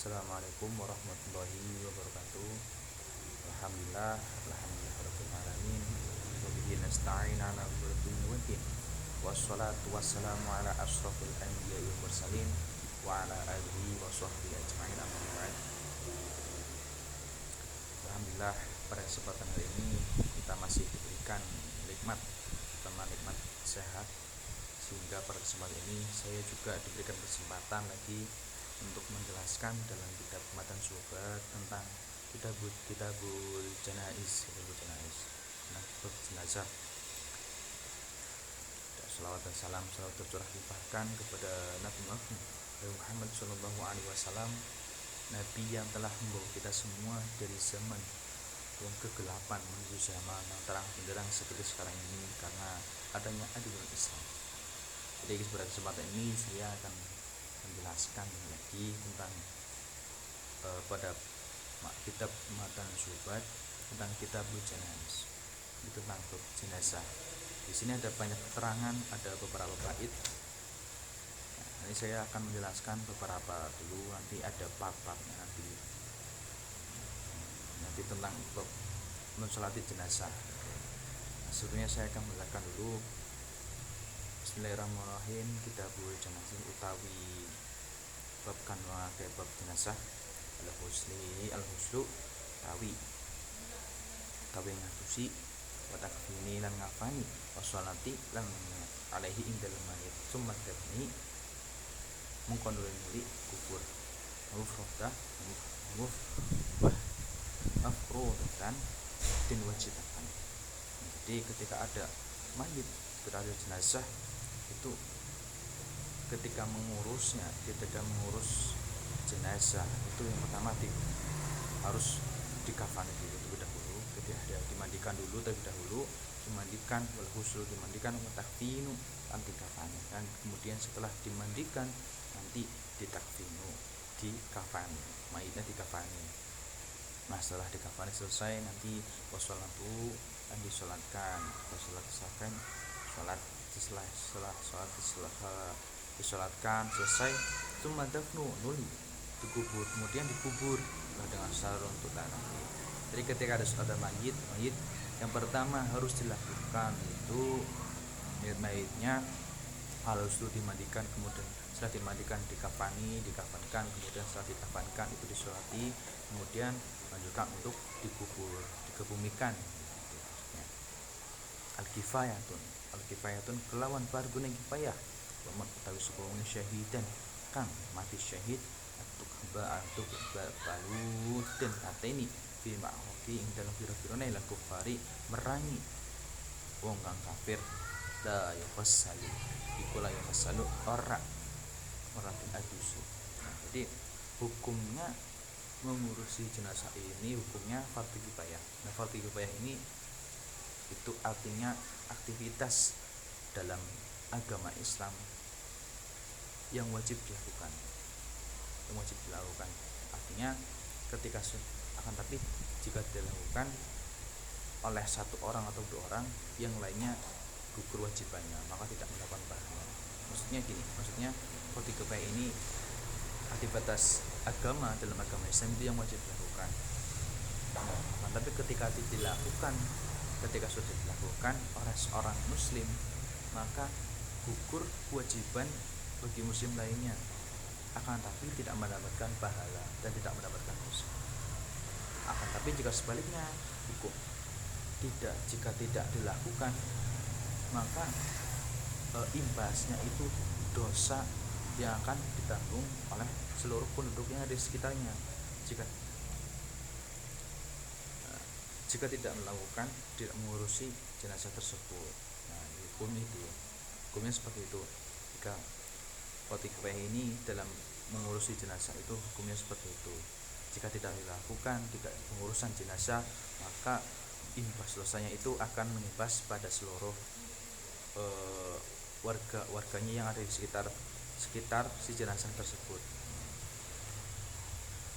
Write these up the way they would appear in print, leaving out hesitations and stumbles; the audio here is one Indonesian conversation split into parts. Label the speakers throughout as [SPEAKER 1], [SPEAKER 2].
[SPEAKER 1] Assalamualaikum warahmatullahi wabarakatuh. Alhamdulillah rabbil alamin. Wa bihi nasta'in ala umuri dunya waddin. Wassalatu wassalamu ala asyrafil anbiya'i wal mursalin wa ala alihi wa sahbihi ajma'in amma ba'd. Alhamdulillah, pada kesempatan hari ini kita masih diberikan nikmat sehat, sehingga pada kesempatan ini saya juga diberikan kesempatan lagi untuk menjelaskan dalam kitab Matan Syubhat tentang kitabul janaiz, nah, jenazah. Salawat dan salam selalu tercurah limpahkan kepada Nabi Muhammad SAW, Nabi yang telah membawa kita semua dari zaman yang kegelapan menuju zaman yang terang benderang seperti sekarang ini karena adanya adilul Islam. Jadi pada kesempatan ini saya akan menjelaskan lagi tentang pada kitab Matan Syubhat tentang kitabul janaiz, itu tentang jenazah. Di sini ada banyak keterangan, ada beberapa bait. Nah, ini saya akan menjelaskan beberapa dulu, nanti ada bab-babnya nanti tentang mensolati jenazah. Nah, sebelumnya saya akan menjelaskan dulu. Bismillahirrahmanirrahim. Kitabul janaiz utawi bab kanwa ke bab jenazah al-huslu tawi ngatusi wa takfini lan ngafani wassalati lan alaihi indal mayit summa dafni mungkon nuli kubur mafrudatan din wajibatan. Jadi ketika ada mayit, ketika ada jenazah itu, ketika mengurus jenazah itu yang pertama harus dikafani dulu dahulu, ketika dimandikan dulu terlebih dahulu, dimandikan wal husul, dimandikan wa takfinu nanti kafani, dan kemudian setelah dimandikan nanti ditakfinu, dikafani, mayitnya dikafani. Nah, setelah dikafani selesai nanti wassalatu dan disolatkan, disolatkan selesai, cuma dafnu nuli dikubur, kemudian dikubur dengan sarung untuk nanti. Jadi ketika ada mayit yang pertama harus dilakukan itu mayitnya harus dimandikan, kemudian setelah dimandikan dikafankan, kemudian setelah dikafankan itu disolati, kemudian lanjutkan untuk dikubur, dikebumikan. Al-kifayatun kelawan fardun kifayah wa utawi supaya syahidan kang mati syahid untuk balut dan kateni fi ma'hoki ing dalam pira-pirane lan kufari merangi wong kang kafir la yafsalu iku la yafsalu ora bin adusu. Nah, jadi hukumnya mengurusi jenazah ini hukumnya fardhu kifayah. Nah, fardhu kifayah ini itu artinya aktivitas dalam agama Islam yang wajib dilakukan. Artinya ketika tapi jika dilakukan oleh satu orang atau dua orang, yang lainnya gugur wajibannya, maka tidak mendapatkan pahala. Maksudnya fardhu kifayah ini aktivitas agama dalam agama Islam itu yang wajib dilakukan. Nah, tapi ketika sudah dilakukan oleh seorang muslim, maka gugur kewajiban bagi muslim lainnya, akan tapi tidak mendapatkan pahala dan tidak mendapatkan dosa. Akan tapi jika sebaliknya, jika tidak dilakukan, maka imbasnya itu dosa yang akan ditanggung oleh seluruh penduduk yang ada di sekitarnya jika tidak melakukan, tidak mengurusi jenazah tersebut. Nah, hukumnya seperti itu. Jika fardhu kifayah ini dalam mengurusi jenazah itu hukumnya seperti itu. Jika tidak dilakukan, tidak pengurusan jenazah, maka imbas dosanya itu akan mengimbas pada seluruh warganya yang ada di sekitar si jenazah tersebut.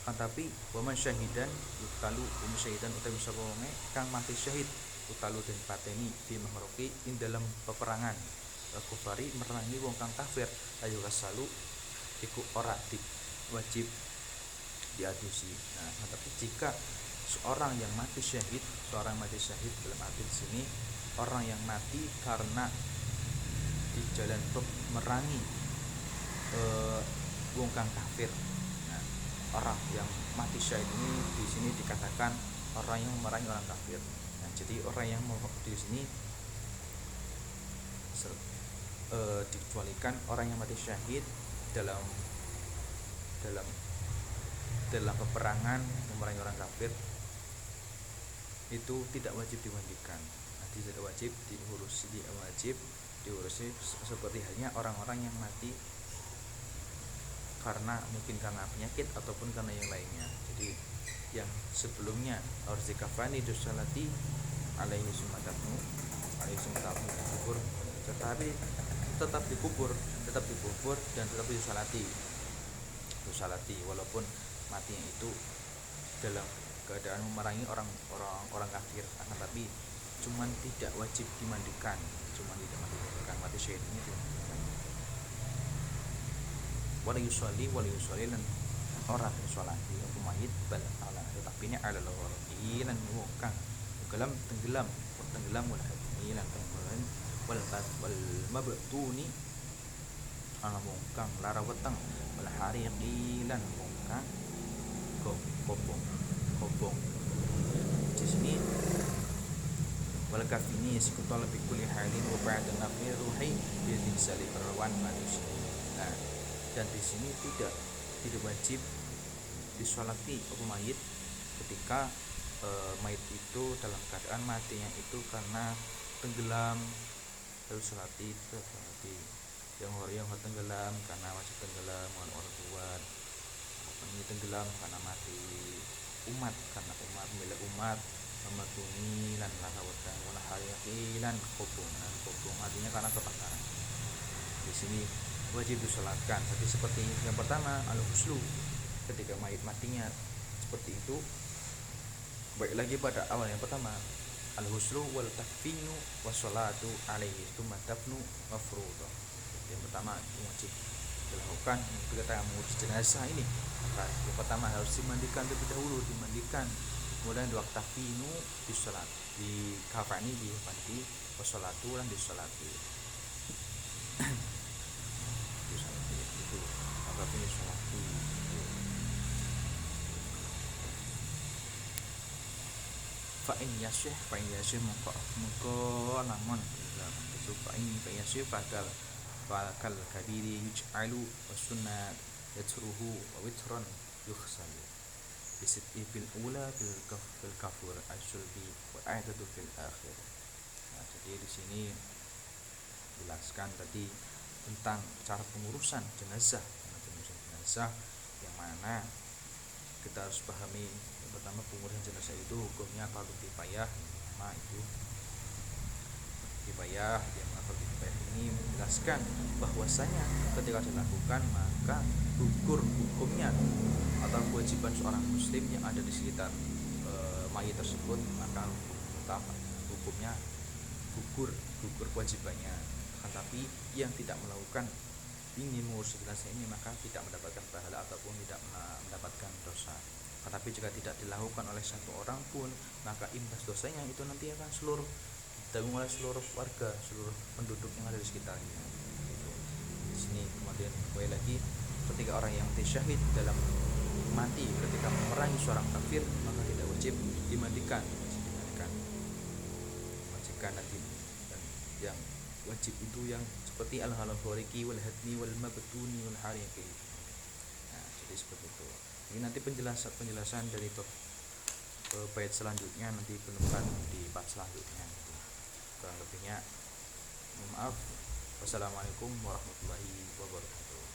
[SPEAKER 1] Tapi waman syahidan utalu syahidan utawi sapa wonge kang mati syahid utalu den pateni fi mahroki ing dalam peperangan kufari merangi wong kang kafir ayo kasalu iku ora wajib diadusi. Nah, tapi jika seorang yang mati syahid dalam arti di sini orang yang mati karena di jalan merangi wong kang kafir. Nah, orang yang mati syahid ini di sini dikatakan orang yang memerangi orang kafir. Nah, jadi orang yang di sini dikecualikan orang yang mati syahid dalam peperangan memerangi orang kafir itu tidak wajib dimandikan. Nah, tidak wajib diurusi seperti halnya orang-orang yang mati karena penyakit ataupun karena yang lainnya. Jadi yang sebelumnya harus dikafani dusalati alaihi sumatatu kubur, tetapi tetap dikubur dan tetap disalati walaupun matinya itu dalam keadaan memerangi orang kafir, akan tapi cuman tidak wajib dimandikan, mati syahid ini dimandikan. Wala yusolli lan orang sholati aku mayit bal ala, tetapi ini ala lawarabi lan kang tenggelam wal hadmi lan tenggelam wal mabtuni ana mungkang lara weteng wal hariqi lan mungkang kobong. Di sini wal kafini sikutal bi kulli halin wa ba'da nafir ruhi bi tinsali perwan manusia. Nah, dan di sini tidak wajib disolati mayit ketika mayit itu dalam keadaan matinya itu karena tenggelam, lalu solati yang tenggelam karena wajib tenggelam orang tua, ini tenggelam karena mati karena umat mematuni lan lahawatan wala hayaqilan kobong artinya karena kebakaran. Di sini wajib disolatkan. Tapi seperti yang pertama al-huslu, ketika mayit matinya seperti itu, baik lagi pada awal yang pertama al-huslu wal takfinu wassalatu alaihi tsumma dafnu mafruḍah. Yang pertama itu wajib dilakukan ketika mengurus jenazah ini. Maka yang pertama harus dimandikan terlebih dahulu, kemudian waktu takfinu disolat, di kafani dipandi wassalatu dan disolati. Fa'in yasyih muka namun fa'in yasyih fakal kabiri yuj'alu wasunnah yatruhu wa witron yukhsalu bisiti fil ula bil kafur asyulbi wa aidatu fil akhir. Nah, jadi di sini jelaskan tadi tentang cara pengurusan jenazah yang mana kita harus pahami. Yang pertama, pengurusan jenazah itu hukumnya fardu kifayah. Yang ini menjelaskan bahwasanya ketika dilakukan maka hukumnya atau kewajiban seorang muslim yang ada di sekitar mayit tersebut, maka hukumnya gugur kewajibannya. Akan tapi yang tidak melakukan ingin mengurus jenazah ini maka tidak mendapatkan pahala ataupun tidak mendapatkan dosa. Tetapi jika tidak dilakukan oleh satu orang pun, maka imbas dosanya itu nanti akan ditanggung oleh seluruh warga, seluruh penduduk yang ada di sekitarnya. Di sini kemudian kembali lagi, ketika orang yang mati syahid ketika memerangi seorang kafir, maka tidak wajib dimandikan. Wajibkan nanti, dan yang wajib itu yang seperti al-halafuriki wal hadmi wal mabtuni wal hariqi. Nah, jadi seperti itu. Ini nanti penjelasan dari bait selanjutnya nanti penutupan di bab selanjutnya. Kurang lebihnya maaf. Wassalamualaikum warahmatullahi wabarakatuh.